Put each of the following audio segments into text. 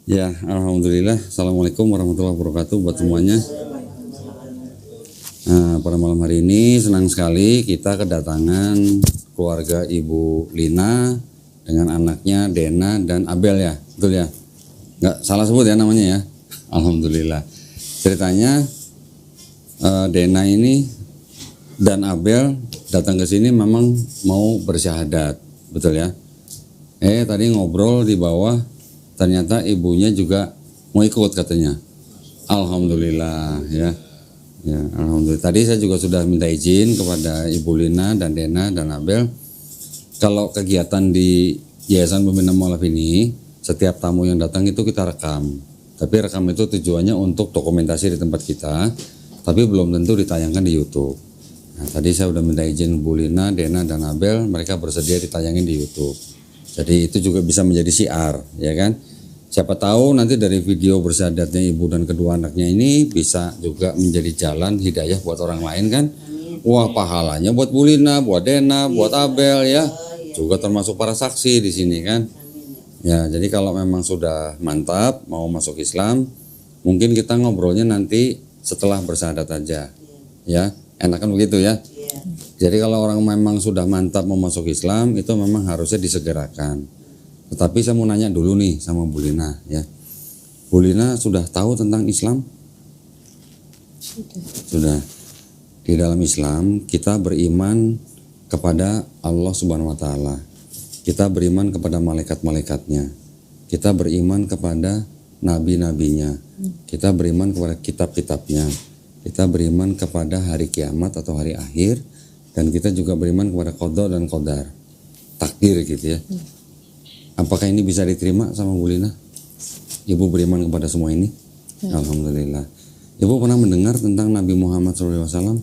Ya, alhamdulillah. Assalamualaikum warahmatullahi wabarakatuh buat semuanya. Nah, pada malam hari ini senang sekali kita kedatangan keluarga Ibu Lina dengan anaknya Dena dan Abel ya, betul ya? Nggak salah sebut ya namanya ya? Alhamdulillah. Ceritanya Dena ini dan Abel datang ke sini memang mau bersyahadat, betul ya? Tadi ngobrol di bawah. Ternyata ibunya juga mau ikut katanya. Alhamdulillah ya. Ya, alhamdulillah. Tadi saya juga sudah minta izin kepada Ibu Lina dan Dena dan Abel. Kalau kegiatan di Yayasan Pembina Mualaf ini, setiap tamu yang datang itu kita rekam. Tapi rekam itu tujuannya untuk dokumentasi di tempat kita, tapi belum tentu ditayangkan di YouTube. Nah, tadi saya sudah minta izin Bu Lina, Dena dan Abel, mereka bersedia ditayangin di YouTube. Jadi itu juga bisa menjadi syiar, ya kan? Siapa tahu nanti dari video bersyahadatnya ibu dan kedua anaknya ini bisa juga menjadi jalan hidayah buat orang lain kan? Wah, pahalanya buat Bu Lina, buat Dena, buat Abel ya. Juga termasuk para saksi di sini kan? Ya, jadi kalau memang sudah mantap mau masuk Islam, mungkin kita ngobrolnya nanti setelah bersyahadat aja. Ya, enakan begitu ya? Jadi kalau orang memang sudah mantap mau masuk Islam itu memang harusnya disegerakan. Tetapi saya mau nanya dulu nih sama Bu Lina ya. Bu Lina sudah tahu tentang Islam? Sudah. Di dalam Islam kita beriman kepada Allah Subhanahu wa taala. Kita beriman kepada malaikat-malaikatnya. Kita beriman kepada nabi-nabinya. Kita beriman kepada kitab-kitabnya. Kita beriman kepada hari kiamat atau hari akhir. Dan kita juga beriman kepada qada dan qadar, takdir gitu ya. Apakah ini bisa diterima sama Bu Lina? Ibu beriman kepada semua ini? Ya. Alhamdulillah. Ibu pernah mendengar tentang Nabi Muhammad SAW?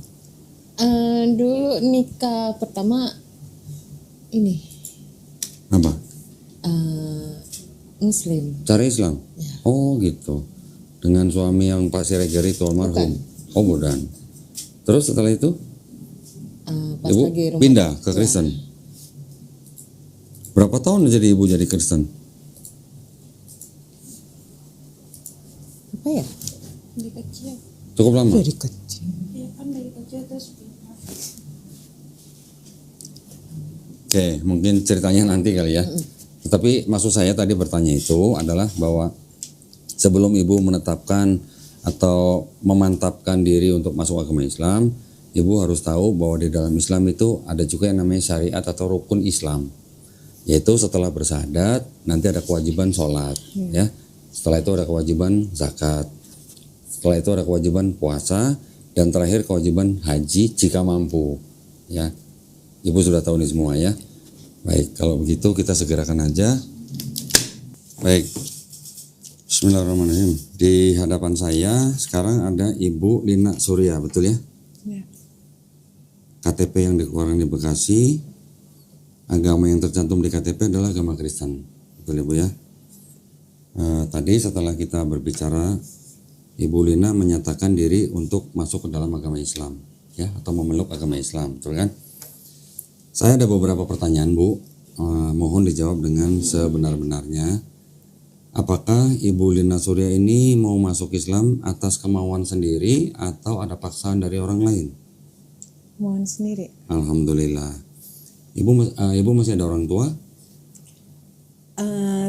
Dulu nikah pertama ini. Apa? Muslim. Cara Islam? Ya. Oh gitu. Dengan suami yang Pak Siregar itu almarhum? Oh bukan. Terus setelah itu? Ibu pindah ke Kristen. Ya. Berapa tahun jadi ibu jadi Kristen? Apa ya? Dari kecil. Cukup lama? Dari kecil. Iya kan dari kecil terus. Oke, mungkin ceritanya nanti kali ya. Tetapi maksud saya tadi bertanya itu adalah bahwa sebelum ibu menetapkan atau memantapkan diri untuk masuk agama Islam, ibu harus tahu bahwa di dalam Islam itu ada juga yang namanya syariat atau rukun Islam. Yaitu setelah bersyahadat nanti ada kewajiban sholat ya. Setelah itu ada kewajiban zakat. Setelah itu ada kewajiban puasa dan terakhir kewajiban haji jika mampu ya. Ibu sudah tahu ini semua ya. Baik, kalau begitu kita segerakan aja. Baik. Bismillahirrahmanirrahim. Di hadapan saya sekarang ada Ibu Lina Surya, betul ya? Ya. KTP yang dikeluarkan di Bekasi, agama yang tercantum di KTP adalah agama Kristen, betul Ibu ya? Tadi setelah kita berbicara, Ibu Lina menyatakan diri untuk masuk ke dalam agama Islam, ya, atau memeluk agama Islam, betul kan? Saya ada beberapa pertanyaan Bu, mohon dijawab dengan sebenar-benarnya. Apakah Ibu Lina Surya ini mau masuk Islam atas kemauan sendiri atau ada paksaan dari orang lain? Mohon sendiri. Alhamdulillah. Ibu masih ada orang tua?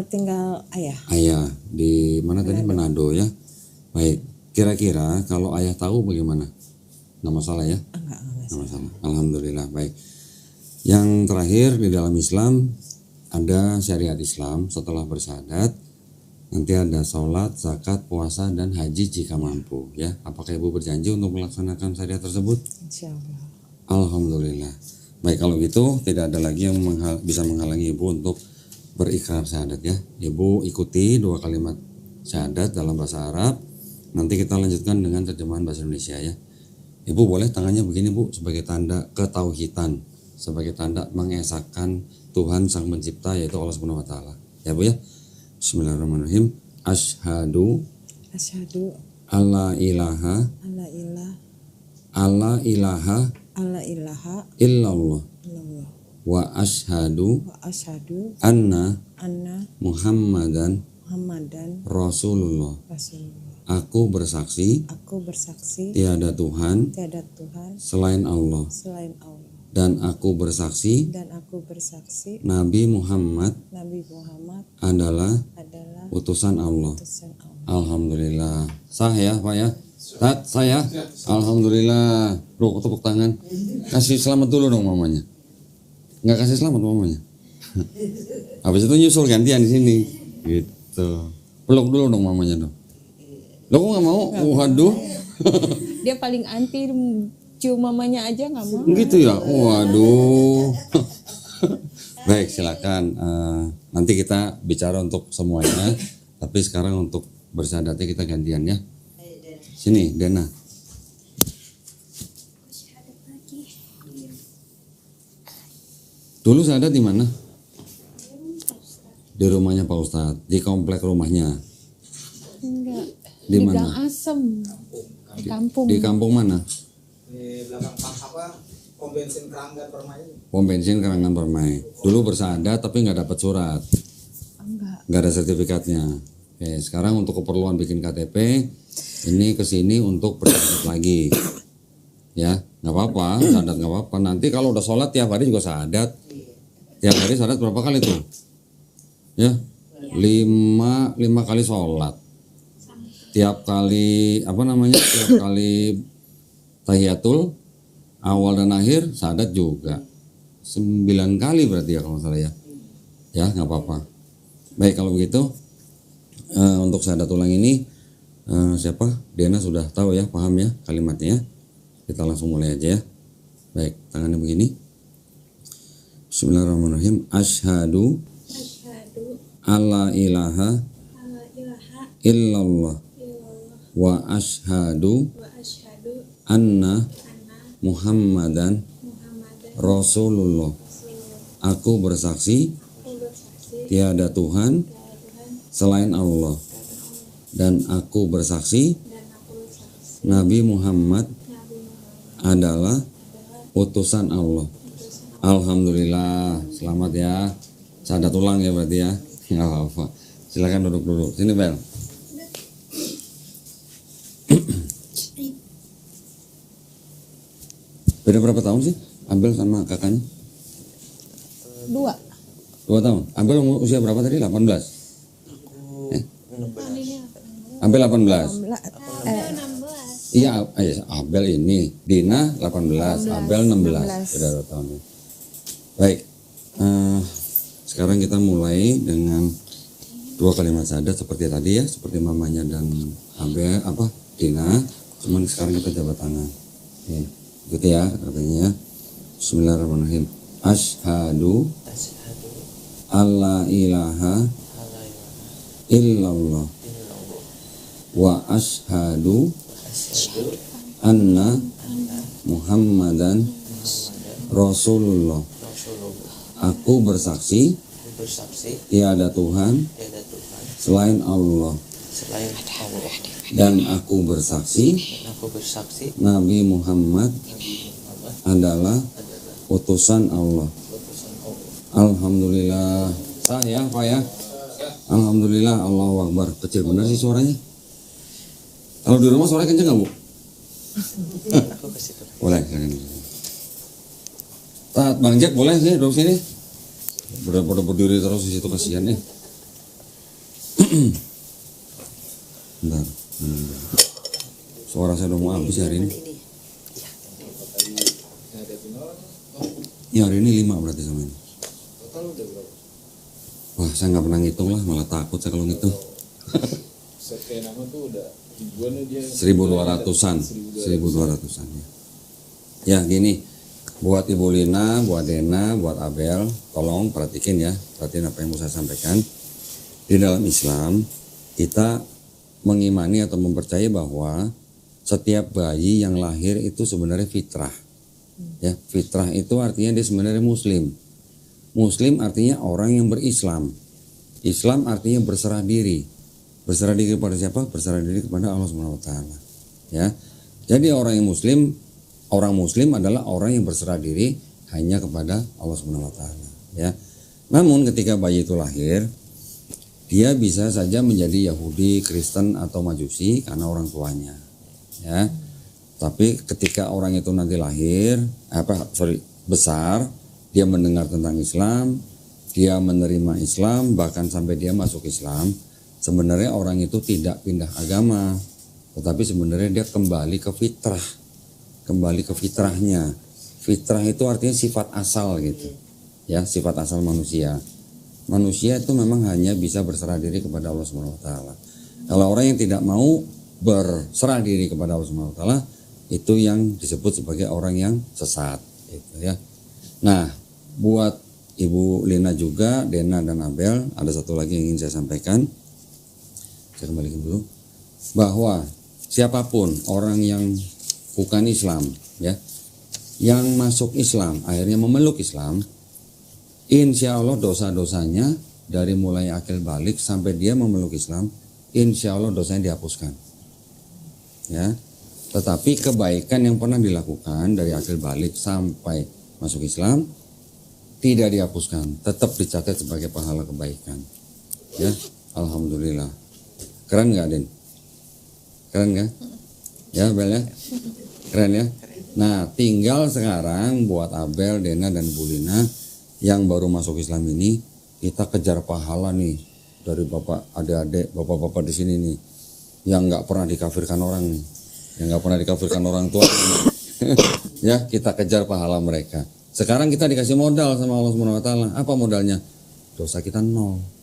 Tinggal ayah. Ayah di mana tadi? Manado ya. Baik. Kira-kira kalau ayah tahu bagaimana? Nggak masalah ya? Enggak Nggak masalah. Alhamdulillah. Baik. Yang terakhir di dalam Islam ada syariat Islam setelah bersyahadat. Nanti ada sholat, zakat, puasa, dan haji jika mampu ya. Apakah ibu berjanji untuk melaksanakan syariat tersebut? Insya Allah. Alhamdulillah. Baik, kalau gitu tidak ada lagi yang bisa menghalangi ibu untuk berikrar syahadat ya. Ibu ikuti 2 kalimat syahadat dalam bahasa Arab. Nanti kita lanjutkan dengan terjemahan bahasa Indonesia ya. Ibu boleh tangannya begini bu, sebagai tanda ketauhidan, sebagai tanda mengesahkan Tuhan Sang Pencipta yaitu Allah Subhanahu wa taala. Ya Bu ya. Bismillahirrahmanirrahim. Asyhadu alla ilaha illallah wa asyhadu anna Muhammadan Rasulullah. Aku bersaksi tiada Tuhan selain Allah. Dan aku bersaksi Nabi Muhammad adalah utusan Allah. Alhamdulillah. Sah ya Pak ya? Sah ya? Alhamdulillah. Bro, tepuk tangan. Kasih selamat dulu dong mamanya. Nggak kasih selamat mamanya. Habis itu nyusul gantian di sini. Gitu. Peluk dulu dong mamanya dong. Lo kok nggak mau? Waduh. Dia paling anti cium mamanya aja nggak mau. Gitu ya? Waduh. Baik, silakan. Nanti kita bicara untuk semuanya. Tapi sekarang untuk bersyahadatnya kita gantian ya. Sini, Dena. Dulu syahadat di mana? Di rumahnya Pak Ustadz. Di komplek rumahnya. Enggak. Di mana? Gang Asem. Di kampung. Di kampung mana? Di belakang pom bensin Keranggan Permai. Pom bensin Keranggan Permai. Dulu bersyahadat tapi nggak dapat surat. Nggak ada sertifikatnya. Oke, sekarang untuk keperluan bikin KTP, ini kesini untuk bersyahadat lagi. Ya, nggak apa-apa, syahadat nggak apa-apa. Nanti kalau udah sholat tiap hari juga syahadat. Tiap hari syahadat berapa kali tuh? Ya, 5 kali sholat. Tiap kali tiap kali tahiyatul awal dan akhir syahadat juga 9 kali berarti ya kalau salah ya. Ya nggak apa-apa. Baik kalau begitu untuk syahadat ulang ini siapa? Dena sudah tahu ya, paham ya kalimatnya. Kita langsung mulai aja ya. Baik, tangannya begini. Bismillahirrahmanirrahim. Asyhadu alla ilaha illallah wa asyhadu anna Muhammadan Rasulullah. Aku bersaksi tiada Tuhan selain Allah. Dan aku bersaksi Nabi Muhammad adalah utusan Allah. Alhamdulillah. Selamat ya. Syahadat ulang ya berarti ya. Nggak apa-apa. Silakan duduk dulu. Sini Bel. Beda berapa tahun sih Abel sama kakaknya? 2 tahun. Abel usia berapa tadi? 18? Abel 18? Iya, Abel ini. Dina 18, Abel 16. Beda 2 tahun. Baik, sekarang kita mulai dengan 2 kalimat syahadat seperti tadi ya. Seperti mamanya dan Abel, Dina. Cuman sekarang kita jabat tangan. Gitu ya katanya. Bismillahirrahmanirrahim. Asyhadu alla ilaha illallah wa asyhadu anna Muhammadan Rasulullah. Aku bersaksi tiada Tuhan selain Allah. Dan aku bersaksi Nabi Muhammad adalah utusan Allah. Alhamdulillah. Sah ya Pak ya? Alhamdulillah. Allahu Akbar. Kecil benar sih suaranya. Kalau di rumah suaranya kenceng nggak Bu? Boleh. Bang Jack boleh sih duduk sini. Berdiri terus di situ kasihan nih. Bentar. Suara saya udah mau habis hari ini. Ya hari ini 5 berarti sama ini. Total udah berapa? Wah saya nggak pernah ngitung lah, malah takut saya kalau ngitung. Sekian nama tuh udah ribuan dia. 1200-an, 1200-an ya. Ya gini, buat Ibu Lina, buat Dena, buat Abel, tolong perhatiin ya, perhatiin apa yang mau saya sampaikan. Di dalam Islam kita mengimani atau mempercayai bahwa setiap bayi yang lahir itu sebenarnya fitrah. Ya, fitrah itu artinya dia sebenarnya muslim. Muslim artinya orang yang berislam. Islam artinya berserah diri. Berserah diri kepada siapa? Berserah diri kepada Allah Subhanahu wa taala. Ya. Jadi orang muslim adalah orang yang berserah diri hanya kepada Allah Subhanahu wa taala, ya. Namun ketika bayi itu lahir, dia bisa saja menjadi Yahudi, Kristen atau Majusi karena orang tuanya, ya. Tapi ketika orang itu nanti lahir, besar, dia mendengar tentang Islam, dia menerima Islam, bahkan sampai dia masuk Islam, sebenarnya orang itu tidak pindah agama, tetapi sebenarnya dia kembali ke fitrah, kembali ke fitrahnya. Fitrah itu artinya sifat asal gitu, ya, sifat asal manusia. Manusia itu memang hanya bisa berserah diri kepada Allah Subhanahu wa taala. Kalau orang yang tidak mau berserah diri kepada Allah Subhanahu wa taala, itu yang disebut sebagai orang yang sesat gitu ya. Nah, buat Ibu Lina juga, Dena dan Abel, ada satu lagi yang ingin saya sampaikan. Saya kembalikan dulu bahwa siapapun orang yang bukan Islam, ya, yang masuk Islam akhirnya memeluk Islam, insya Allah dosa-dosanya dari mulai akil balik sampai dia memeluk Islam, insya Allah dosanya dihapuskan, ya. Tetapi kebaikan yang pernah dilakukan dari akil balik sampai masuk Islam tidak dihapuskan, tetap dicatat sebagai pahala kebaikan, ya. Alhamdulillah. Keren nggak, Den? Keren nggak? Ya, Bel ya? Keren ya? Nah, tinggal sekarang buat Abel, Dena, dan Bu Lina yang baru masuk Islam ini, kita kejar pahala nih dari bapak, adik-adik, bapak-bapak di sini nih, yang nggak pernah dikafirkan orang nih, yang nggak pernah dikafirkan orang tua nih. Ya, kita kejar pahala mereka. Sekarang kita dikasih modal sama Allah Subhanahu wa taala. Apa modalnya? Dosa kita 0.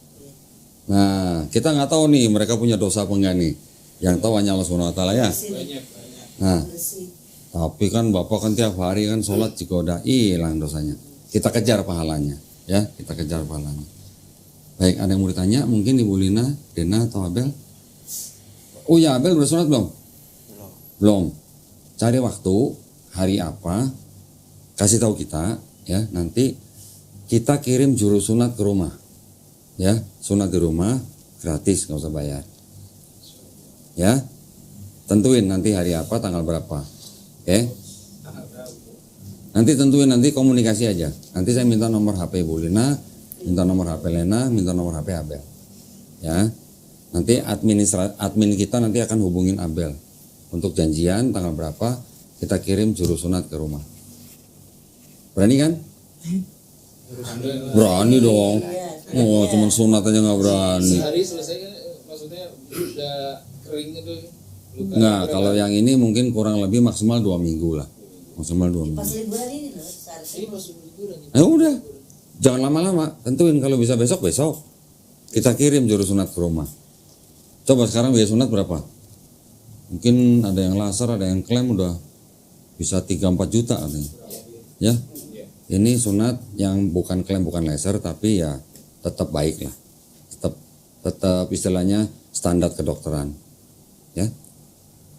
Nah, kita nggak tahu nih mereka punya dosa apa enggak nih. Yang tahu hanya Allah Subhanahu wa taala ya. Nah, tapi kan Bapak kan tiap hari kan sholat juga udah hilang dosanya. Kita kejar pahalanya, ya, kita kejar pahalanya. Baik, ada yang mau ditanya? Mungkin Ibu Lina, Dena, atau Abel? Oh ya, Abel udah sholat belum? Belum. Cari waktu, hari apa, kasih tahu kita, ya, nanti kita kirim juru sunat ke rumah, ya, sunat di rumah, gratis, nggak usah bayar, ya. Tentuin nanti hari apa, tanggal berapa, oke? Nanti tentuin, nanti komunikasi aja. Nanti saya minta nomor HP Ibu Lina, minta nomor HP Lena, minta nomor HP Abel, ya. Nanti admin kita nanti akan hubungin Abel untuk janjian tanggal berapa kita kirim juru sunat ke rumah. Berani kan? Berani dong. Oh, cuman sunat aja nggak berani. Sehari selesai kan, maksudnya udah kering itu. Nah, kalau yang ini mungkin kurang lebih maksimal 2 minggu lah. Maksimal 2 minggu. Pas liburan ini loh, seharusnya. Ini pas liburan. Udah, jangan lama-lama. Tentuin kalau bisa besok kita kirim juru sunat ke rumah. Coba sekarang biaya sunat berapa? Mungkin ada yang laser, ada yang klaim udah bisa 3-4 juta katanya. Ya, ini sunat yang bukan klaim, bukan laser, tapi ya tetap baik lah. Tetap istilahnya standar kedokteran. Ya.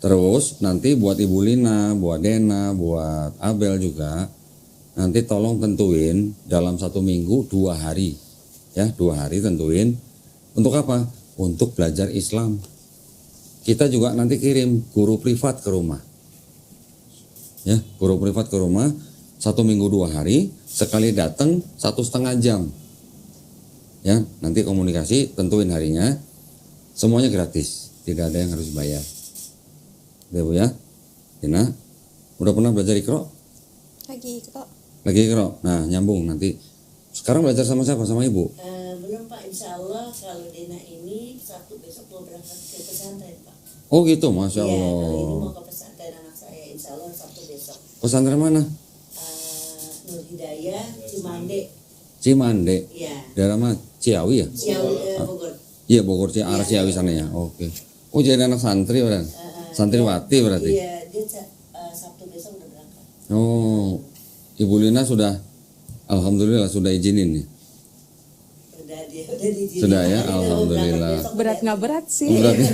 Terus nanti buat Ibu Lina, buat Dena, buat Abel juga, nanti tolong tentuin dalam 1 minggu 2 hari, ya, 2 hari tentuin. Untuk apa? Untuk belajar Islam. Kita juga nanti kirim guru privat ke rumah, ya, guru privat ke rumah 1 minggu 2 hari, sekali datang 1,5 jam, ya. Nanti komunikasi, tentuin harinya, semuanya gratis, tidak ada yang harus bayar. Ya Bu ya, Dina, udah pernah belajar Iqra? Lagi kok. Lagi Iqra. Nah, nyambung nanti. Sekarang belajar sama siapa? Sama Ibu? Belum belum Pak, insya Allah kalau Dena ini Sabtu besok mau berangkat ke pesantren Pak. Oh gitu, Masya Iya, Allah. kalau ini mau ke pesantren anak saya, insya Allah Sabtu besok. Pesantren mana? Nur Hidayah, Cimande, Cimande. iya. Daerah mana? Ciawi ya? Ciawi, Bogor. Iya Bogor, arah Ciawi sana ya. Oke. Oh jadi anak santri berarti? Santriwati berarti? Iya, dia Sabtu besok udah berangkat. Oh, Ibu Lina sudah, alhamdulillah sudah izinin nih. Udah diizinin. Sudah ya, Dia mau berangkat alhamdulillah. besok. Berat nggak berat sih? Berarti,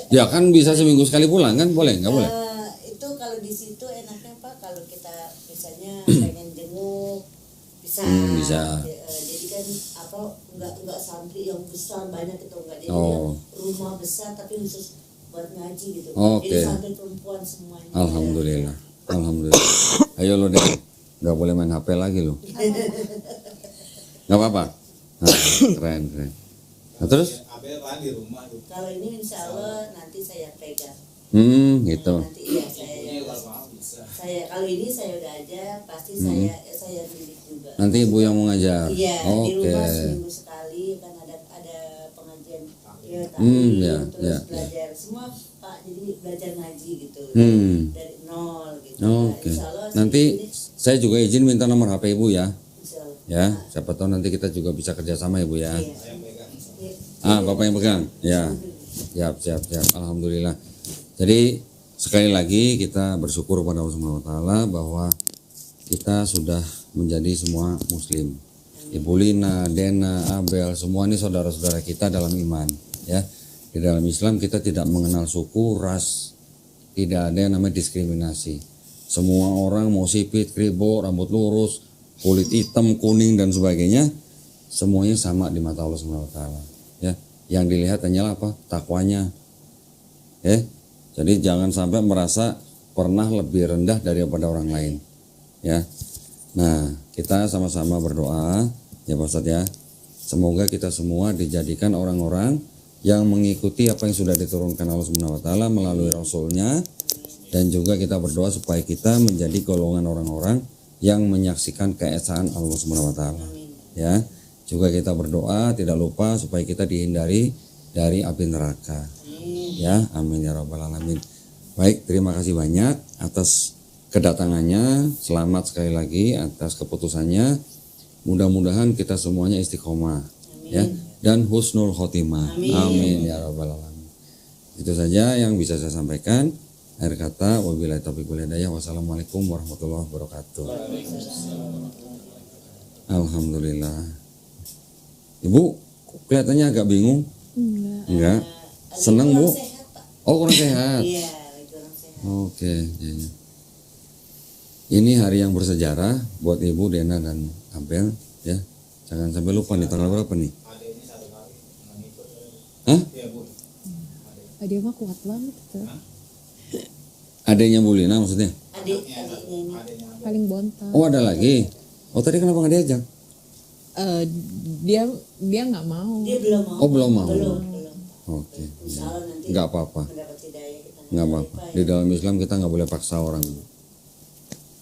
ya kan bisa seminggu sekali pulang kan? Boleh nggak boleh? Itu kalau di situ enaknya Pak, kalau kita misalnya pengen jenguk bisa. Bisa. Jadi kan apa nggak santri yang besar banyak itu enggak, jadi Oh. rumah besar tapi khusus buat ngaji gitu. Oke. Jadi santri perempuan semuanya. Alhamdulillah, alhamdulillah. Ayo lo deh, nggak boleh main HP lagi lo. Nggak apa-apa. Nah, keren. Nah terus? Abel kan di rumah tuh. Kalau ini insya Allah nanti saya pegang. Gitu. Nanti iya saya Kalau mau bisa. kalau ini saya udah aja pasti saya didik juga. Nanti ibu yang mau ngajar. Iya, di Oke. rumah seminggu sekali kan ada pengajian ya, Ya, terus ya, belajar semua Pak, jadi belajar ngaji gitu dari nol gitu. Oke. Insya Allah Nanti ini, saya juga izin minta nomor HP ibu ya. insya Allah. Ya, siapa tahu nanti kita juga bisa kerjasama ibu ya. Iya. Yang pegang. Iya. Bapak yang pegang. Ya. Siap. Alhamdulillah. Jadi sekali lagi kita bersyukur kepada Allah Subhanahu wa taala bahwa kita sudah menjadi semua muslim. Ibu Lina, Dena, Abel, semua ini saudara-saudara kita dalam iman, ya. Di dalam Islam kita tidak mengenal suku, ras, tidak ada yang namanya diskriminasi. Semua orang mau sipit, kribo, rambut lurus, kulit hitam, kuning dan sebagainya, semuanya sama di mata Allah Subhanahu wa taala, ya. Yang dilihat hanyalah apa? Takwanya. Ya. Jadi jangan sampai merasa pernah lebih rendah daripada orang lain, ya. Nah, kita sama-sama berdoa ya Pak Ustadz ya. Semoga kita semua dijadikan orang-orang yang mengikuti apa yang sudah diturunkan Allah Subhanahu wa taala melalui rasulnya, dan juga kita berdoa supaya kita menjadi golongan orang-orang yang menyaksikan keesaan Allah Subhanahu wa taala. Ya. Juga kita berdoa tidak lupa supaya kita dihindari dari api neraka. Ya, amin ya rabbal alamin. Baik, terima kasih banyak atas kedatangannya. Selamat sekali lagi atas keputusannya. Mudah-mudahan kita semuanya istiqomah, ya, dan husnul khotimah. Amin ya rabbal alamin. Itu saja yang bisa saya sampaikan. Akhir kata, wabillahi taufiq wal hidayah. Wassalamualaikum warahmatullahi wabarakatuh. Alhamdulillah. Ibu kelihatannya agak bingung. Enggak. Senang Bu? Sehat, Pak. Oh, kurang sehat. Iya, lagi kurang sehat. Oke. Ya. Ini hari yang bersejarah buat Ibu, Dena dan Abel, ya. Jangan sampai lupa nih, tanggal berapa nih? Ada ini satu kali nggak ngikut. Hah? Iya Bu. Dia mah kuat banget tuh. Adanya Bu Lina maksudnya? Adiknya ini. Adanya Paling bontot. Oh, ada lagi. Oh, tadi kenapa nggak diajak? Dia nggak mau. Dia belum mau. Oh, belum mau. Belum. Oke. Insya Allah nanti Nggak apa-apa. mendapat hidayah kita. Nggak apa-apa. Di dalam Islam kita nggak boleh paksa orang.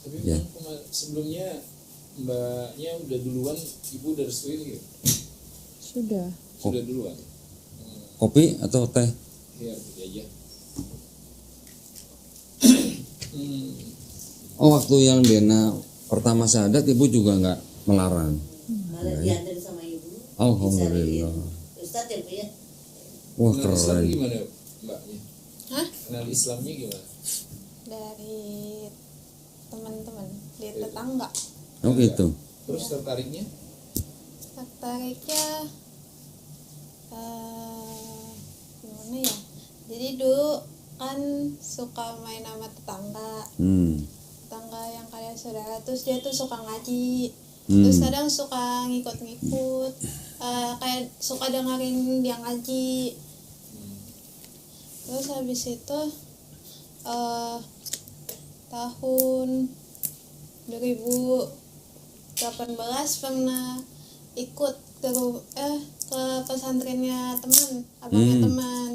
Tapi Ya. sebelumnya mbaknya udah duluan, ibu udah restuin gitu? Sudah. Sudah duluan? Kopi atau teh? Iya, gitu aja. Oh, waktu yang Dena pertama syahadat Ibu juga nggak melarang. Malah diantar sama ibu. Alhamdulillah. Ustadz ya Bu ya. Wah, Kenal Islam keren. gimana mbaknya? Hah? Kenal Islamnya gimana? Dari teman-teman di tetangga. Oh gitu. Terus tertariknya? Tertariknya gimana ya? Jadi dulu kan suka main sama tetangga yang kalian saudara, terus dia tuh suka ngaji, terus kadang suka ngikut-ngikut, kayak suka dengerin dia ngaji. Terus habis itu tahun 2018 pernah ikut ke pesantrennya teman, abangnya teman.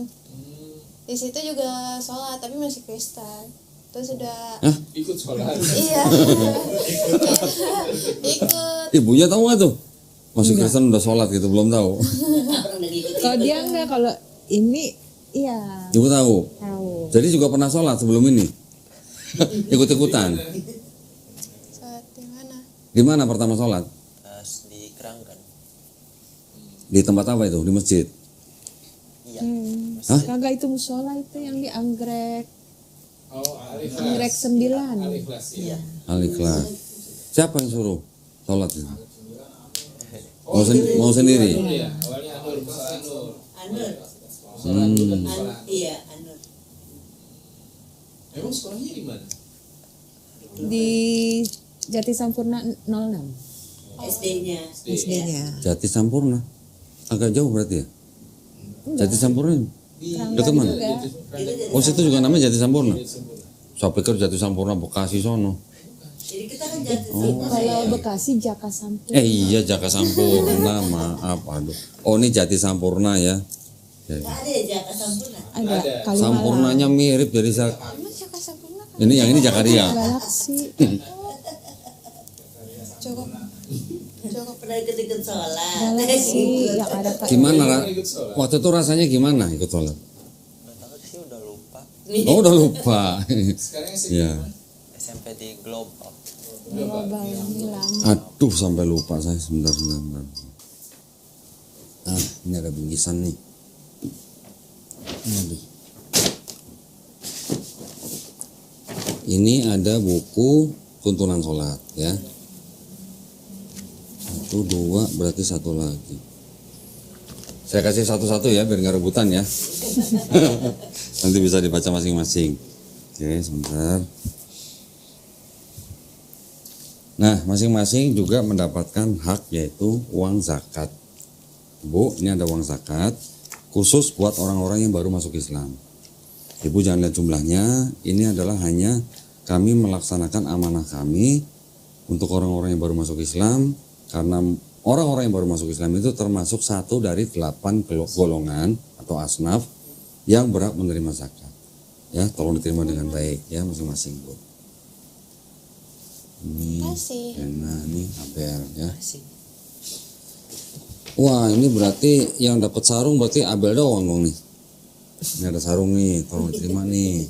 Di situ juga sholat tapi masih Kristen. Terus sudah Ikut sholat? iya ikut. Ibunya tahu nggak tuh? Masih Kristen udah sholat gitu, belum tahu. Orang dari ikut Kalau dia enggak, kalau ini iya Ibu tahu. tahu. Jadi juga pernah sholat sebelum ini. Ikut-ikutan. Saat di mana? Di mana pertama sholat? Pas di Keranggan. Di tempat apa itu? Di masjid. Iya. Hah? Kagak itu musola itu yang di Anggrek. Oh, Anggrek 9. Al-Ikhlas ya. Al-Ikhlas. Siapa yang suruh sholat itu? Mau sendiri? Iya, awalnya Anur, Musa Anur. Anur. Iya, Anur. Emang sekolahnya di mana? Di Jati Sampurna 06. SD-nya. SD-nya. Jati Sampurna. Agak jauh berarti ya? Jati Sampurna dekat mana? Oh situ juga namanya Jati Sampurna. Saya pikir Jati Sampurna Bekasi sono. Jadi kita kan jatuh Kalau Bekasi Jaka Sampurna. Iya Jaka Sampurna, maaf, aduh. Oh ini Jati Sampurna ya. Gak ada ya Jaka Sampurna. Ada Kalimalang. Sampurnanya mirip jadi Emang Jaka Sampurna kan? ini yang ini Jakaria. Galaksi. Cukup. Pernah ikut-ikut sholat. Galaksi yang ada Kak. Gimana waktu itu rasanya gimana ikut sholat? Nggak tahu sih udah lupa. Oh udah lupa. Sekarang sih Ya. SMP di Global. Global Milan. Aduh sampai lupa saya sebentar. Ah ini ada bingkisan nih. Aduh. Ini ada buku tuntunan sholat ya. 1, 2 berarti 1 lagi. Saya kasih satu-satu ya biar nggak rebutan ya. Nanti bisa dibaca masing-masing. Oke sebentar. Nah masing-masing juga mendapatkan hak yaitu uang zakat. Bu ini ada uang zakat khusus buat orang-orang yang baru masuk Islam. Ibu jangan lihat jumlahnya, ini adalah hanya kami melaksanakan amanah kami untuk orang-orang yang baru masuk Islam, karena orang-orang yang baru masuk Islam itu termasuk satu dari 8 golongan atau asnaf yang berhak menerima zakat. Ya, tolong diterima dengan baik ya masing-masing Bu. Ini, Kasih. Dena, ini Abel ya. Wah ini berarti yang dapat sarung berarti Abel doang dong nih. Ini ada sarung nih, tolong diterima nih.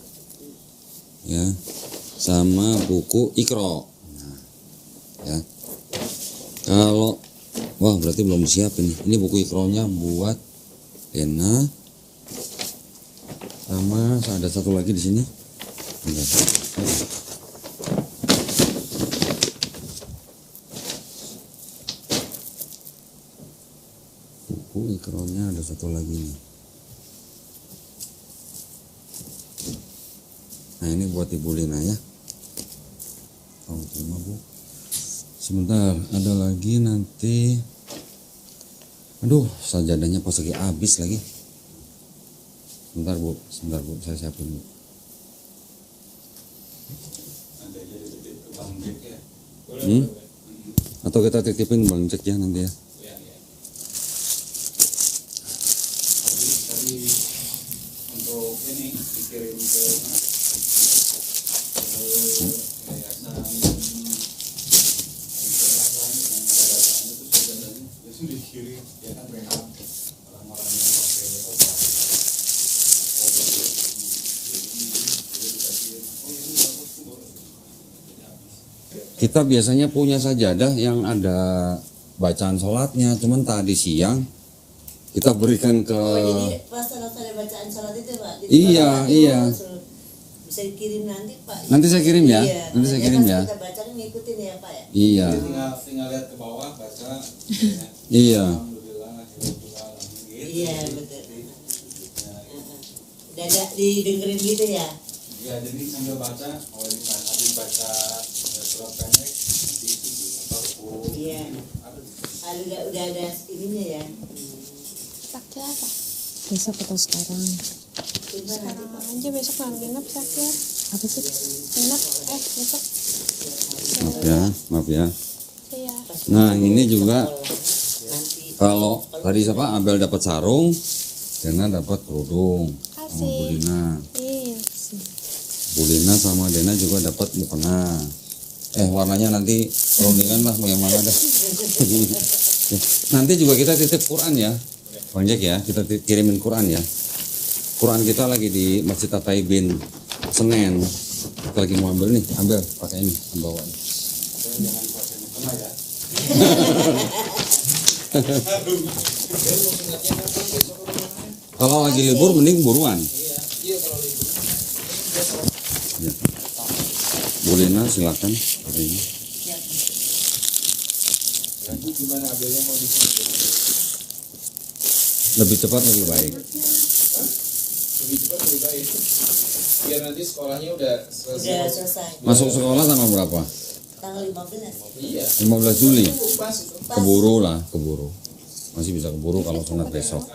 Ya, sama buku Iqra. Nah, ya. Kalau wah berarti belum disiapin nih. Ini buku Iqra-nya buat Dena. Sama ada satu lagi di sini. Bentar. Buku Iqra-nya ada satu lagi nih. Nah ini buat Ibu Lina ya. Tolong terima Bu. Sebentar ada lagi nanti. Aduh sajadahnya pas lagi habis lagi. Sebentar Bu, saya siapin Bu. Atau kita titipin Bang Jack ya nanti ya. Untuk ini dikirim ke dikirim ya kan mereka orang-orang yang pakai obat Kita biasanya punya sajadah yang ada bacaan sholatnya, cuman tadi siang kita berikan ke Jadi pas ada bacaan sholat itu Pak. Jadi Iya, Bapak iya. Bisa dikirim nanti Pak. Nanti saya kirim ya, Iya, nanti saya makanya kirim pas ya. Kita baca ngikutin ya Pak ya. Iya, tinggal lihat ke bawah baca iya. alhamdulillah gitu. Iya betul. Udah ada didengerin gitu ya. Ya jadi sambil baca habis baca surat pendek nanti buku Iya. Udah ada ininya ya. Sakit apa? Besok atau sekarang? Gimana nanti Sekarang Pak? aja besok malam nginep sakit. Apa sih? Nginep besok. Maaf ya. Iya. Nah ini juga Nanti kalau tadi siapa Abel dapat sarung, Dena dapat kerudung sama Bu Kasih. Lina. Ih. Bu Lina sama Dena juga dapat mukena. Warnanya nanti perundingan lah mau yang mana dah. Ya, nanti juga kita titip Quran ya, Bang Jack ya, kita kirimin Quran ya. Quran kita lagi di Masjid At-Taibin Senen. Kita lagi mau ambil nih, ambil pakai ini, bawa. Jangan pakai mukena ya. Kalau lagi libur mending buruan. Iya kalau libur. Ya. Bu Lina silakan pakai ini. Nanti gimana Abelnya mau disini? Lebih cepat lebih baik. Lebih cepat lebih baik. Biar nanti sekolahnya udah Udah selesai. selesai. Masuk sekolah tanggal berapa? Tanggal 15. Iya. 15 Juli. Pas itu. Keburu lah, keburu. Masih bisa keburu kalau sunat besok.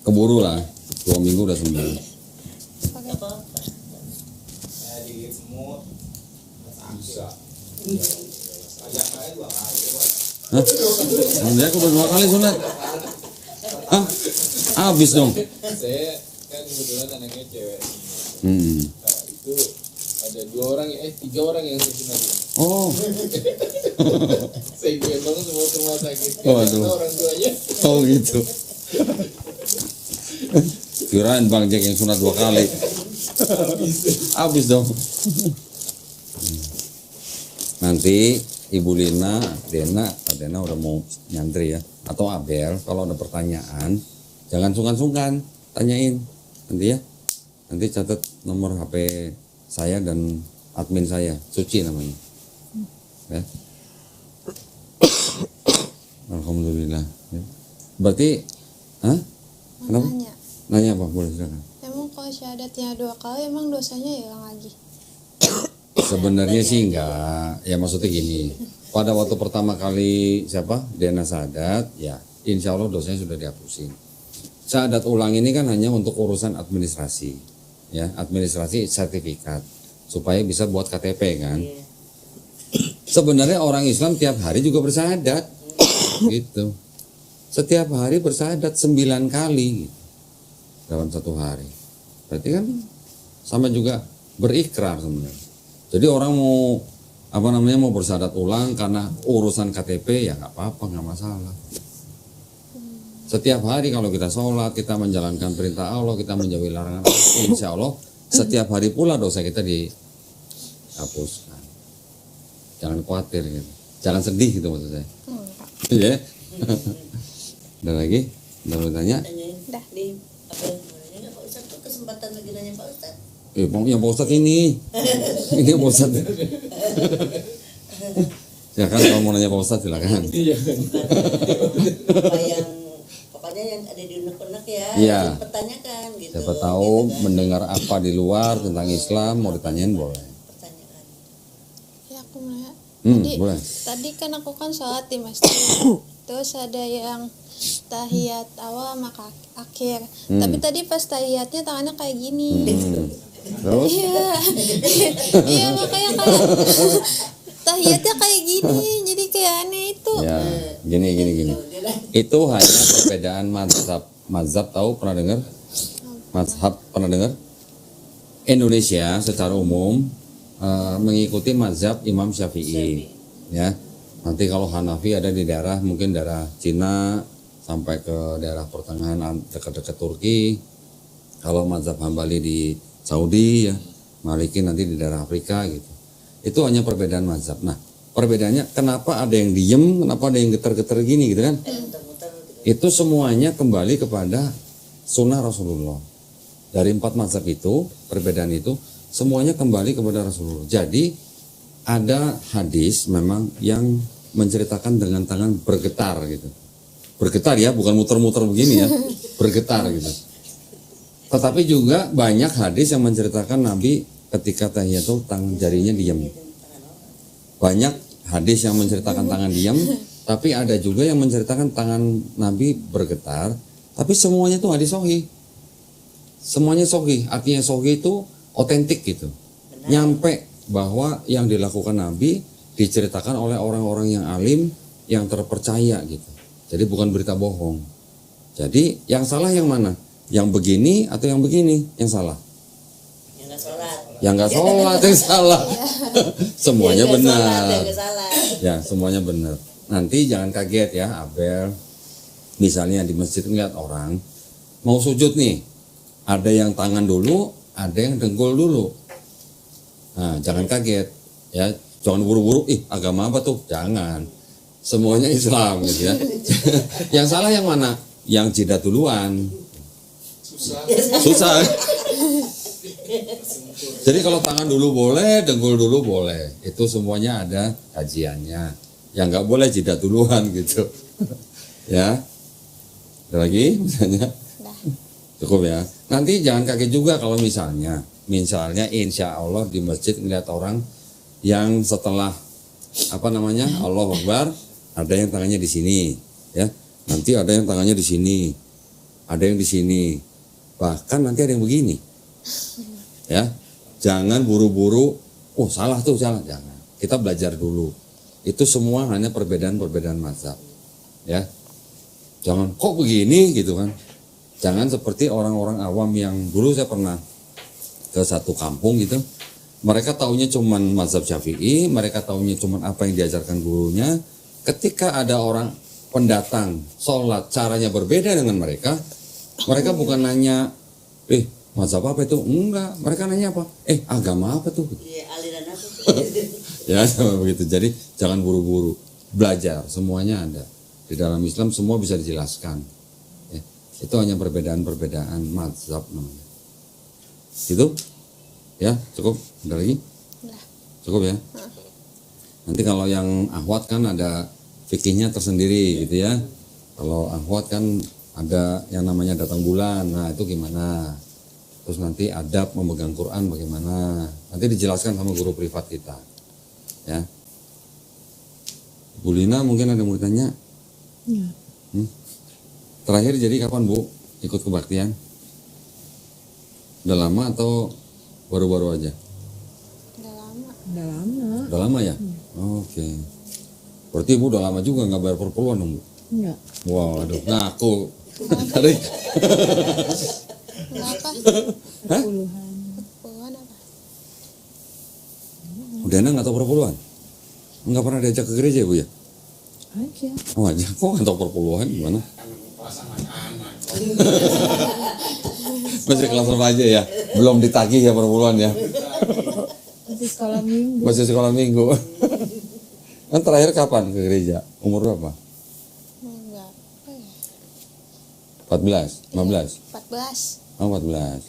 Keburu lah, 2 minggu udah sembuh. Gak apa-apa. Saya digigit semut. Bisa. Ajak saya 2 kali. Hah? Dia aku baru 2 kali sunat. Hah? Habis dong. Saya kan kebetulan anaknya cewek. Hmm. Nah, itu ada 2 orang, 3 orang yang saya sunat. Oh. Saya gendong semua ke rumah sakit. Oh, Karena aduh. orang tuanya. Oh gitu. Kirain Bang Jack yang sunat 2 kali. Habis dong. Nanti Ibu Lina, Dena udah mau nyantri ya, atau Abel, kalau ada pertanyaan jangan sungkan-sungkan tanyain nanti ya. Nanti catat nomor HP saya dan admin saya, Suci namanya. Ya. Alhamdulillah. Ya. Berarti, hah? Kenapa? Nanya, Nanya apa? Boleh silakan. emang kalau syahadatnya 2 kali emang dosanya hilang lagi? Sebenarnya sih enggak, ya maksudnya gini, pada waktu pertama kali Dena syahadat, ya insya Allah dosanya sudah dihapusin. Syahadat ulang ini kan hanya untuk urusan administrasi, ya administrasi sertifikat, supaya bisa buat KTP kan. Sebenarnya orang Islam tiap hari juga bersyahadat, gitu. Setiap hari bersyahadat 9 kali, gitu, dalam 1 hari. Berarti kan sama juga berikrar sebenarnya. Jadi orang mau mau bersyahadat ulang karena urusan KTP ya nggak apa-apa, nggak masalah. Setiap hari kalau kita sholat, kita menjalankan perintah Allah, kita menjauhi larangan Allah, insya Allah setiap hari pula dosa kita dihapuskan. Jangan khawatir gitu, jangan sedih gitu maksud saya. Iya. Ada lagi? Udah mau tanya? Tanyain. Dah. Di apa yang mau nanya nggak Pak Ustadz? Tuh kesempatan lagi nanya Pak Ustadz. Yang Pak Ustadz ini Pak Ustadz. Silakan kalau mau nanya Pak Ustadz silakan. Iya. Apa yang pokoknya yang ada di unek-unek ya. Iya. Pertanyakan gitu. Siapa tahu Gitu kan. mendengar apa di luar tentang Islam mau ditanyain boleh. Pertanyaan. Ya aku mau nanya. Boleh. Tadi kan aku kan sholat di masjid. Terus ada yang tahiyat awal maka akhir. Tapi tadi pas tahiyatnya tangannya kayak gini. Terus? Iya. Iya makanya kayak tahiyatnya kayak gini. Jadi kayak aneh itu. Ya, gini. Itu hanya perbedaan mazhab. Mazhab tahu pernah dengar? Mazhab pernah dengar? Indonesia secara umum mengikuti mazhab Imam Syafi'i. Ya. Nanti kalau Hanafi ada di daerah mungkin daerah Cina sampai ke daerah pertengahan dekat-dekat Turki. Kalau mazhab Hambali di Saudi ya, Maliki nanti di daerah Afrika gitu. Itu hanya perbedaan mazhab. Nah, perbedaannya kenapa ada yang diem, kenapa ada yang getar-getar gini gitu kan? Muter-muter gitu. Itu semuanya kembali kepada sunnah Rasulullah. Dari 4 mazhab itu, perbedaan itu semuanya kembali kepada Rasulullah. Jadi ada hadis memang yang menceritakan dengan tangan bergetar gitu. Bergetar ya, bukan muter-muter begini ya, bergetar gitu. Tetapi juga banyak hadis yang menceritakan Nabi ketika tahiyatul tangan jarinya diam. Banyak hadis yang menceritakan tangan diam, tapi ada juga yang menceritakan tangan Nabi bergetar, tapi semuanya itu hadis sahih. Semuanya sahih, artinya sahih itu otentik gitu. Nyampe bahwa yang dilakukan Nabi diceritakan oleh orang-orang yang alim, yang terpercaya gitu. Jadi bukan berita bohong. Jadi yang salah yang mana? Yang begini atau yang begini yang salah? Yang nggak sholat. Yang nggak sholat yang salah. Semuanya Yang nggak sholat, benar. yang nggak salah. Ya, semuanya benar. Nanti jangan kaget ya, Abel. Misalnya di masjid ngeliat orang mau sujud nih, ada yang tangan dulu, ada yang dengkul dulu. Nah, jangan kaget ya, jangan buru-buru. Agama apa tuh? Jangan. Semuanya Islam gitu ya. Yang salah yang mana? Yang jidat duluan. Susah. Jadi kalau tangan dulu boleh, dengkul dulu boleh. Itu semuanya ada kajiannya. Yang nggak boleh jidat duluan gitu. Ya. Ada lagi misalnya? Cukup ya. Nanti jangan kaget juga kalau misalnya insya Allah di masjid ngeliat orang yang setelah Allahu Akbar, ada yang tangannya di sini, ya. Nanti ada yang tangannya di sini, ada yang di sini, bahkan nanti ada yang begini, ya. Jangan buru-buru. Salah tuh, salah. Jangan. Kita belajar dulu. Itu semua hanya perbedaan mazhab, ya. Jangan kok begini gitu kan. Jangan seperti orang-orang awam yang dulu saya pernah ke satu kampung gitu. Mereka taunya cuman mazhab Syafi'i, mereka taunya cuman apa yang diajarkan gurunya. Ketika ada orang pendatang sholat caranya berbeda dengan mereka bukan nanya, mazhab apa itu? Enggak, mereka nanya apa? Agama apa tuh? Iya, aliran apa tuh? Ya, sama begitu. Jadi jangan buru-buru. Belajar, semuanya ada. Di dalam Islam semua bisa dijelaskan. Ya, itu hanya perbedaan-perbedaan mazhab namanya. Gitu? Ya, cukup. Ada lagi? Cukup ya? Nanti kalau yang ahwat kan ada fikihnya tersendiri gitu ya. Kalau ahwat kan ada yang namanya datang bulan. Nah, itu gimana? Terus nanti adab memegang Quran bagaimana? Nanti dijelaskan sama guru privat kita. Ya. Bu Lina mungkin ada yang mau tanya? Ya. Terakhir jadi kapan Bu ikut kebaktian? Udah lama atau baru-baru aja? Udah lama. Udah lama ya? Oke. Berarti Ibu udah lama juga nggak bayar perpuluhan dong Bu? Enggak. Wow, aduh, ngaku. Tarik. Berapa? Hah? Puluhan apa? Udah nggak tahu perpuluhan? Nggak pernah diajak ke gereja Bu ya? Aja. Oh aja, kok nggak tahu perpuluhan gimana? Masih kelas remaja ya? Belum ditagih ya perpuluhan ya? Masih sekolah minggu. Masih sekolah minggu. Kan terakhir kapan ke gereja? Umur berapa? Enggak. 14? 15? 14. Oh 14.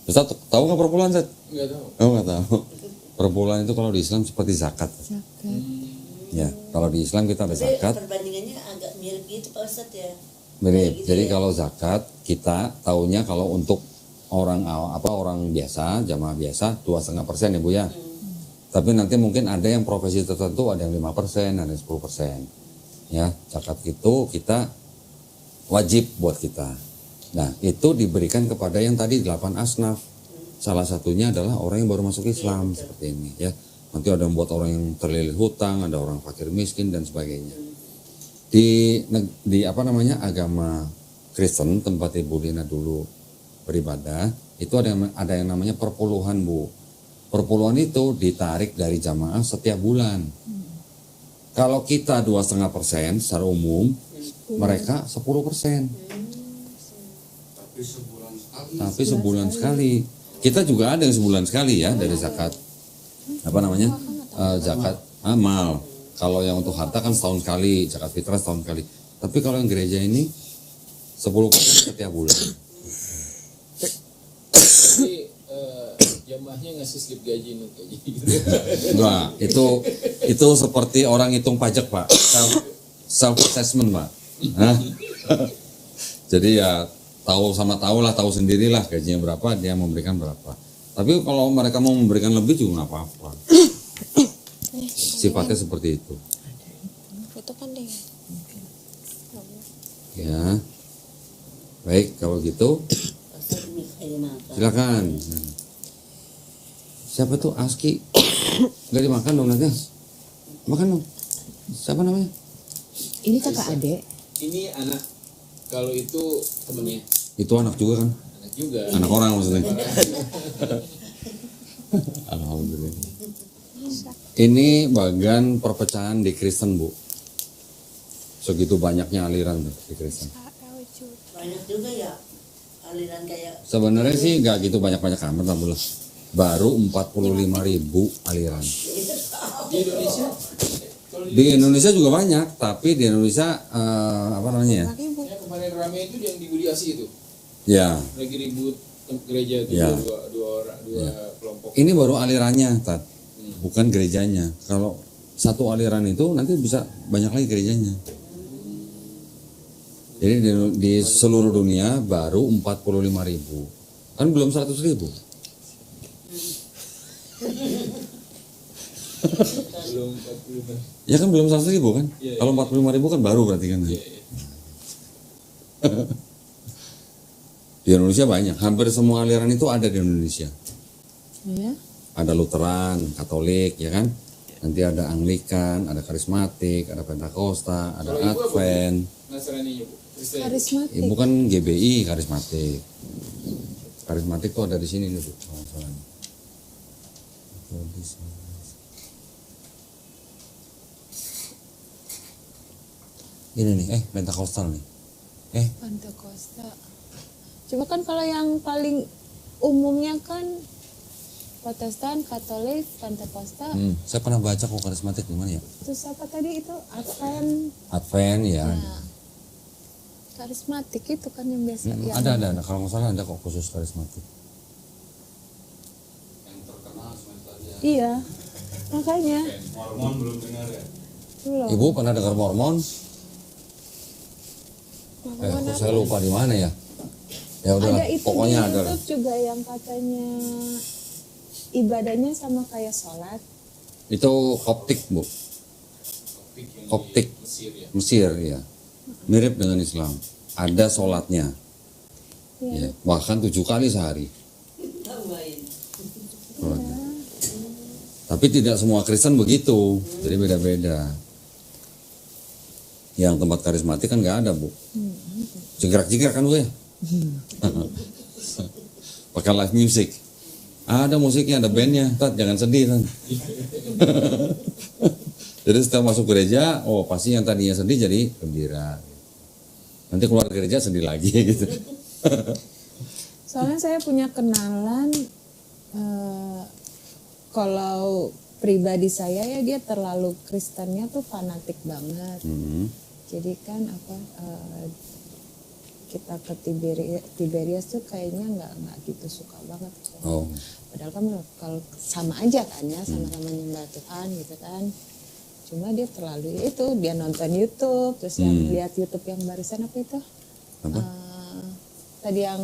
Ustaz tahu nggak perpuluhan Ustaz? Enggak tahu. Oh nggak tahu. Perpuluhan itu kalau di Islam seperti zakat. Zakat. Ya, kalau di Islam kita ada Tapi zakat. perbandingannya agak mirip gitu Pak Ustadz ya. Mirip. Gitu Jadi ya. kalau zakat kita taunya kalau untuk orang biasa, jamaah biasa 2,5% ya Bu ya. Tapi nanti mungkin ada yang profesi tertentu, ada yang 5%, ada yang 10%. Ya, zakat itu kita wajib buat kita. Nah, itu diberikan kepada yang tadi 8 asnaf. Salah satunya adalah orang yang baru masuk Islam seperti ini ya. Nanti ada yang buat orang yang terlilit hutang, ada orang fakir miskin dan sebagainya. Di agama Kristen tempat Ibu Lina dulu beribadah, itu ada yang namanya perpuluhan Bu. Perpuluhan itu ditarik dari jamaah setiap bulan. Kalau kita 2,5% secara umum, mereka 10%. Tapi sebulan sekali. Kita juga ada yang sebulan sekali ya dari zakat. Zakat amal. Kalau yang untuk harta kan setahun sekali, zakat fitrah setahun sekali. Tapi kalau yang gereja ini 10% setiap bulan. Jadi jamaahnya ngasih slip gaji nih kayak gitu. Enggak, itu seperti orang hitung pajak Pak, self assessment Pak. Hah? Jadi ya tahu sendirilah gajinya berapa, dia memberikan berapa. Tapi kalau mereka mau memberikan lebih juga nggak apa-apa. Sifatnya seperti itu. Itu kan deh. Ya, baik kalau gitu silakan. Siapa tuh Aski? Gak dimakan dong nanti. Makan dong. Siapa namanya? Ini kakak adek. Ini anak, kalau itu temennya, Itu anak juga kan? anak juga. Anak orang maksudnya. Alhamdulillah. Ini bagian perpecahan di Kristen, Bu. Segitu banyaknya aliran tuh di Kristen. Banyak juga ya aliran kayak Sebenarnya sih nggak gitu banyak-banyak amat lah, Bu. Baru 45.000 aliran. Di Indonesia kalau Di Indonesia juga banyak, tapi di Indonesia apa namanya ya? yang kemarin rame itu yang di Budi Asih itu Ya, lagi ribut gereja itu Ya. dua kelompok. ini baru alirannya, Tat. Bukan gerejanya. Kalau satu aliran itu nanti bisa banyak lagi gerejanya. Jadi di seluruh dunia baru 45.000. Kan belum 100.000. Belum 45. Ya kan belum 100.000 kan? Iya, Kalau 45.000 kan baru berarti kan. Iya. Di Indonesia banyak. Hampir semua aliran itu ada di Indonesia. Ya. Ada Lutheran, Katolik, ya kan? Nanti ada Anglikan, ada Karismatik, ada Pentakosta, ada Kalau ibu apa, Bu? Advent. Nasrani-nya, Bu. Kristen. Karismatik. Ibu kan GBI Karismatik. Karismatik tuh ada di sini nih, Bu. Kalau nggak salah. Tuh, di sini. Ini nih, Pentakostal nih. Pentakosta. Cuma kan kalau yang paling umumnya kan Protestan, Katolik, Pentakosta. Saya pernah baca kok Karismatik gimana ya? Terus apa tadi itu Advent. Advent ya. Nah, karismatik itu kan yang biasa. yang Ada. Kalau nggak salah ada kok khusus Karismatik. Iya. Makanya Mormon belum dengar ya? belum. Ibu pernah dengar Mormon? Kok saya lupa di mana ya? Ya udah, Ada itu pokoknya di ada lah. YouTube juga yang katanya ibadahnya sama kayak sholat. Itu Koptik, Bu. Koptik yang Koptik. di Mesir ya. Mesir ya. Mirip dengan Islam. Ada sholatnya. Ya. Bahkan 7 kali sehari. tambahin. Sholatnya. Tapi tidak semua Kristen begitu. Jadi beda-beda. Yang tempat karismatik kan nggak ada, Bu. Jegrak-jegrak kan, Bu ya? Pakai live music. Ada musiknya, ada bandnya. Tat, jangan sedih, Tat. Jadi setelah masuk gereja, oh pasti yang tadinya sedih jadi gembira. Nanti keluar gereja sedih lagi gitu. Soalnya saya punya kenalan kalau pribadi saya ya dia terlalu Kristennya tuh fanatik banget. Jadi kan apa kita ke Tiberias tuh kayaknya nggak gitu suka banget. Oh. Padahal kan kalau sama aja kan ya sama-sama nyembah Tuhan gitu kan. Cuma dia terlalu itu dia nonton YouTube terus yang lihat YouTube yang barisan apa itu? Apa? Tadi yang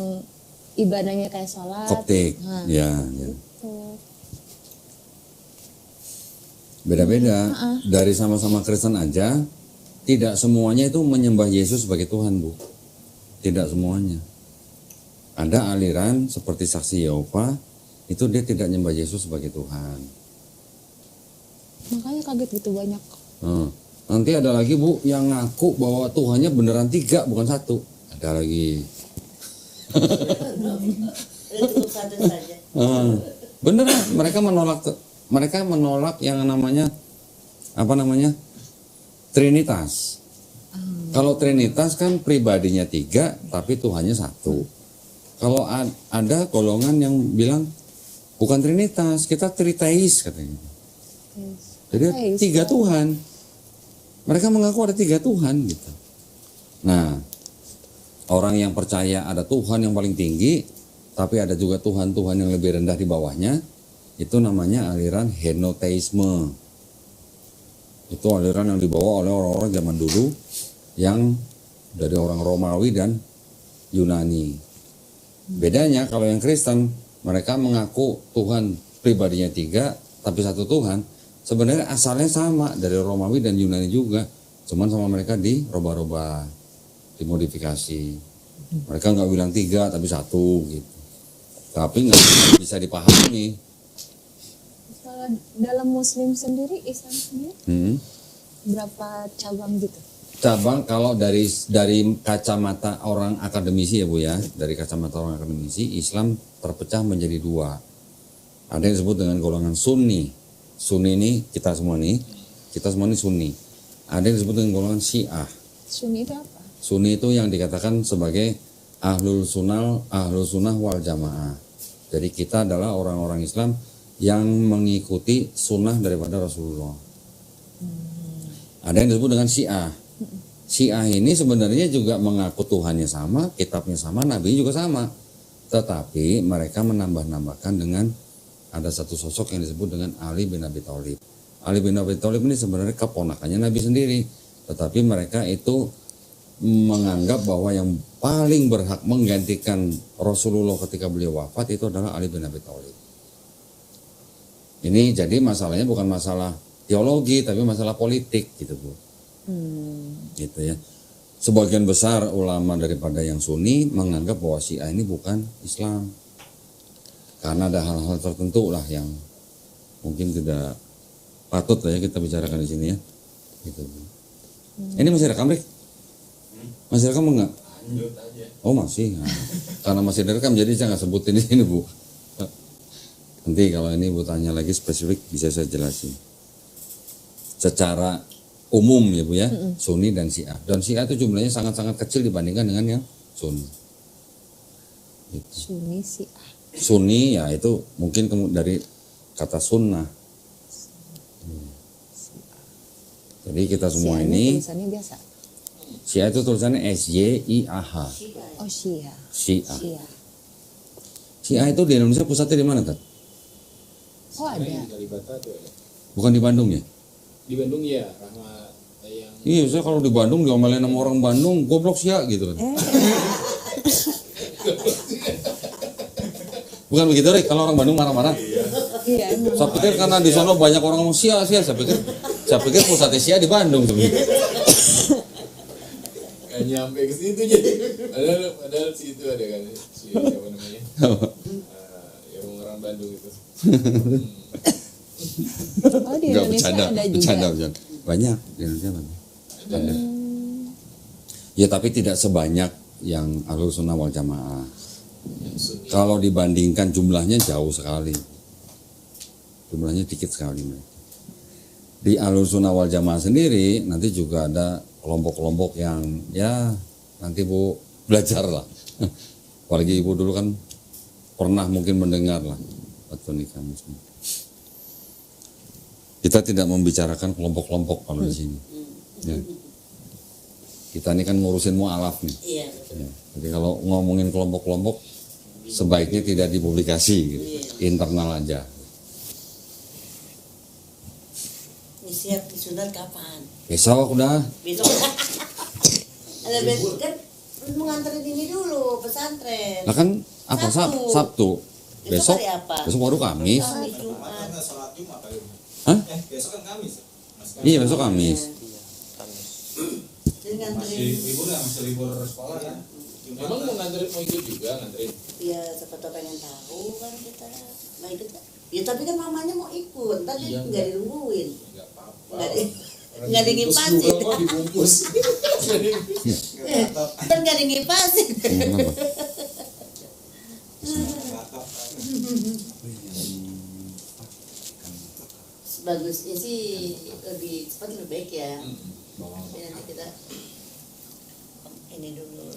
ibadahnya kayak sholat. Koptik. Nah, Ya. gitu. Beda-beda. Dari sama-sama Kristen aja, tidak semuanya itu menyembah Yesus sebagai Tuhan, Bu. Tidak semuanya. Ada aliran seperti Saksi Yehova, itu dia tidak menyembah Yesus sebagai Tuhan. Makanya kaget gitu banyak. Nanti ada lagi, Bu, yang ngaku bahwa Tuhannya beneran 3, bukan 1. Ada lagi. Itu cukup satu saja. Beneran, mereka menolak yang namanya Trinitas. Kalau Trinitas kan pribadinya 3 tapi Tuhannya 1. Kalau ada golongan yang bilang bukan Trinitas, kita Triteis katanya. Jadi 3 Tuhan. Mereka mengaku ada 3 Tuhan gitu. Nah, orang yang percaya ada Tuhan yang paling tinggi, tapi ada juga Tuhan-Tuhan yang lebih rendah di bawahnya, itu namanya aliran henoteisme. Itu aliran yang dibawa oleh orang-orang zaman dulu yang dari orang Romawi dan Yunani. Bedanya kalau yang Kristen, mereka mengaku Tuhan pribadinya 3, tapi 1 Tuhan. Sebenarnya asalnya sama dari Romawi dan Yunani juga, cuman sama mereka dirubah-rubah, dimodifikasi. Mereka nggak bilang 3 tapi 1 gitu. Tapi nggak bisa dipahami. Kalau dalam Muslim sendiri, Islam sendiri berapa cabang gitu? Cabang kalau dari kacamata orang akademisi ya, Bu ya, dari kacamata orang akademisi, Islam terpecah menjadi 2. Ada yang disebut dengan golongan Sunni. Sunni ini kita semua nih Sunni. Ada yang disebut dengan golongan Syiah. Sunni itu apa? Sunni itu yang dikatakan sebagai ahlul sunnah wal jamaah. Jadi kita adalah orang-orang Islam yang mengikuti sunnah daripada Rasulullah. Ada yang disebut dengan Syiah. Syiah ini sebenarnya juga mengaku Tuhannya sama, kitabnya sama, Nabi juga sama. Tetapi mereka menambah-nambahkan dengan ada satu sosok yang disebut dengan Ali bin Abi Thalib. Ali bin Abi Thalib ini sebenarnya keponakannya Nabi sendiri. Tetapi mereka itu menganggap bahwa yang paling berhak menggantikan Rasulullah ketika beliau wafat itu adalah Ali bin Abi Thalib. Ini jadi masalahnya bukan masalah teologi tapi masalah politik gitu Bu. Gitu ya. Sebagian besar ulama daripada yang Sunni menganggap bahwa Syiah ini bukan Islam. Karena ada hal-hal tertentu lah yang mungkin tidak patut lah ya kita bicarakan di sini ya. Gitu. Ini masih rekam, Rik? Masih rekam enggak? Lanjut aja. Oh masih. Nah, karena masih direkam jadi saya nggak sebutin di sini Bu. Nanti kalau ini Bu tanya lagi spesifik bisa saya jelasin. Secara umum ya Bu ya, Sunni dan Syiah. Dan Syiah itu jumlahnya sangat-sangat kecil dibandingkan dengan yang Sunni. Gitu. Sunni Syiah. Sunni ya itu mungkin dari kata sunnah. Jadi kita semua Syiah ini tulisannya biasa. Syiah itu tulisannya SYIAH. Oh Syiah. Syiah. Syiah. Syiah itu di Indonesia pusatnya di mana, Tat? Oh ada. Di Kalibata tuh ada. Bukan di Bandung ya? Di Bandung ya, Rahmat yang Iya, saya kalau di Bandung diomelin sama orang Bandung, goblok Syiah gitu kan. Bukan begitu, Rik? Kalau orang Bandung marah-marah. Iya emang. Saya pikir karena di sana banyak orang ngomong Syiah, saya pikir pusatnya Syiah di Bandung sebenarnya. nggak nyampe ke situ jadi. Padahal situ ada kan si siapa namanya? Yang orang Bandung itu. Oh di Enggak, Indonesia ada juga. bercanda. Banyak di Indonesia banyak. Ada. Ya tapi tidak sebanyak yang Ahlus Sunnah wal Jamaah. Yang Sunni. Kalau dibandingkan jumlahnya jauh sekali. Jumlahnya dikit sekali mereka. Di Ahlus Sunnah wal Jamaah sendiri nanti juga ada kelompok-kelompok yang ya nanti Bu belajar lah. Apalagi Ibu dulu kan pernah mungkin mendengar lah waktu nikah Muslim. Kita tidak membicarakan kelompok-kelompok kalau di sini. Ya. Kita ini kan ngurusin mu'alaf nih. Iya betul. Ya. Jadi kalau ngomongin kelompok-kelompok sebaiknya tidak dipublikasi gitu. Internal aja. Ini siap disunat kapan? Besok udah. Besok. Ada besok kan mau nganterin ini dulu pesantren. Nah kan apa Sabtu. Besok hari apa? besok baru Kamis. Kamis Jumat. Karena sholat Jumat kali. Hah? Besok kan Kamis. Iya besok Kamis. Kamis. Jadi nganterin. Masih libur ya, masih libur sekolah kan. Emang mau nganterin mau ikut juga nganterin? Ya siapa tahu pengen tahu kan kita mau ikut nggak? Ya tapi kan mamanya mau ikut, tadi Iya, nggak dilungguin, Enggak apa-apa. nggak di nggak dikipasin, Juga kok dibungkus. kan nggak dikipasin. Kenapa? Bagusnya sih lebih cepat lebih baik ya. Tapi nanti kita ini dulu.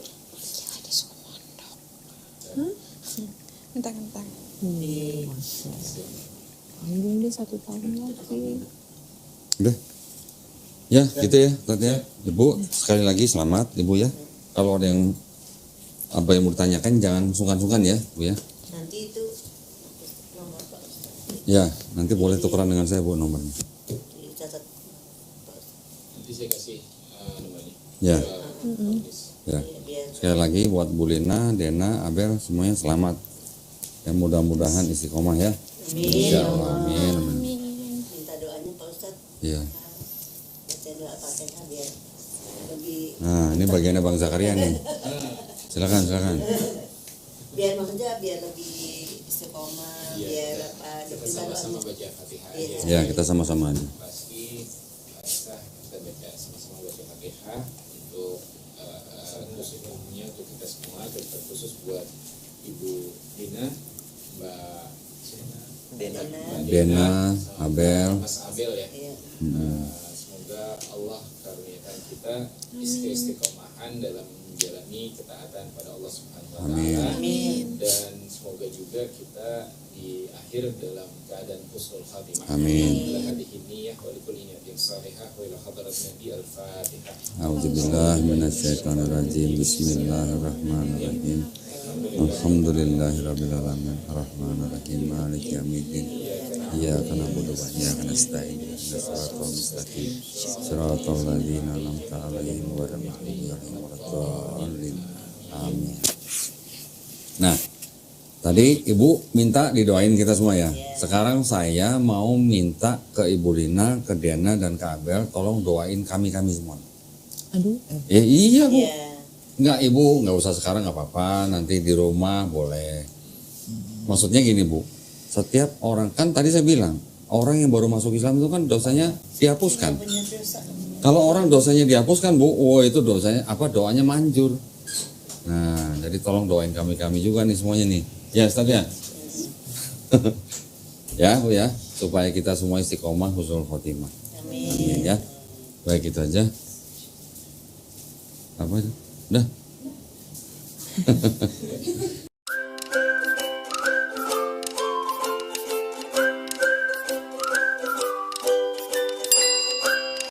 Kentang-kentang. Anjing dia 1 tahun lagi. Udah. Ya gitu ya tadi ya. Ibu sekali lagi selamat Ibu ya. Kalau ada yang apa yang mau ditanyakan jangan sungkan-sungkan ya Bu ya. Nanti itu nomor Pak Ya nanti boleh tukeran dengan saya Bu nomornya. dicatat. Nanti saya kasih nomornya. Ya. Ya. Biar Sekali lagi buat Bu Lina, Dena, Abel semuanya selamat. Ya mudah-mudahan istiqomah ya. Insya Allah. Amin. Amin. minta doanya Pak Ustadz. Iya. Baca doa Fatihah biar lebih Nah ini bagiannya Bang Zakaria nih. Silakan. biar maksudnya biar lebih istiqomah, Iya, biar kita- apa Kita minta sama-sama doanya. baca Fatihah Iya. aja. Ya kita sama-sama aja. Pasti Aisyah kita baca sama-sama baca Fatihah untuk terus umumnya untuk kita semua dan terkhusus buat Ibu Dina, Mbak Dena. Dena, Abel. Mas Abel ya. Iya. Semoga Allah karuniakan kita istiqomahan dalam menjalani ketaatan pada Allah Subhanahu wa taala. Amin. Dan semoga juga kita di akhir dalam keadaan husnul khatimah. Amin. Ila hadhihi niyyah wa likulli niyatin salihah wa ila hadrat Nabi al-Fatihah. A'udzubillahi minasyaitonirrajim. Bismillahirrahmanirrahim. Alhamdulillahirabbil alamin. Arrahmanirrahim. Maliki yaumiddin. Iyyaka na'budu wa iyyaka nasta'in. Ihdinas siratal mustaqim. Siratal ladzina an'amta 'alaihim ghairil maghdubi 'alaihim waladdallin. Amin. Nah, tadi Ibu minta didoain kita semua ya. Sekarang saya mau minta ke Ibu Lina, ke Dena dan ke Abel, tolong doain kami semua. Aduh, Iya Bu. Iya. Enggak Ibu, nggak usah sekarang nggak apa-apa, nanti di rumah boleh. Maksudnya gini Bu, setiap orang, kan tadi saya bilang, orang yang baru masuk Islam itu kan dosanya dihapuskan. Punya dosa. Kalau orang dosanya dihapuskan Bu, itu dosanya doanya manjur. Nah, jadi tolong doain kami juga nih semuanya nih. Ya Ustaz ya. Ya Bu ya, supaya kita semua istiqomah husnul khotimah. Amin. Ya. Baik itu aja. Apa itu? Udah.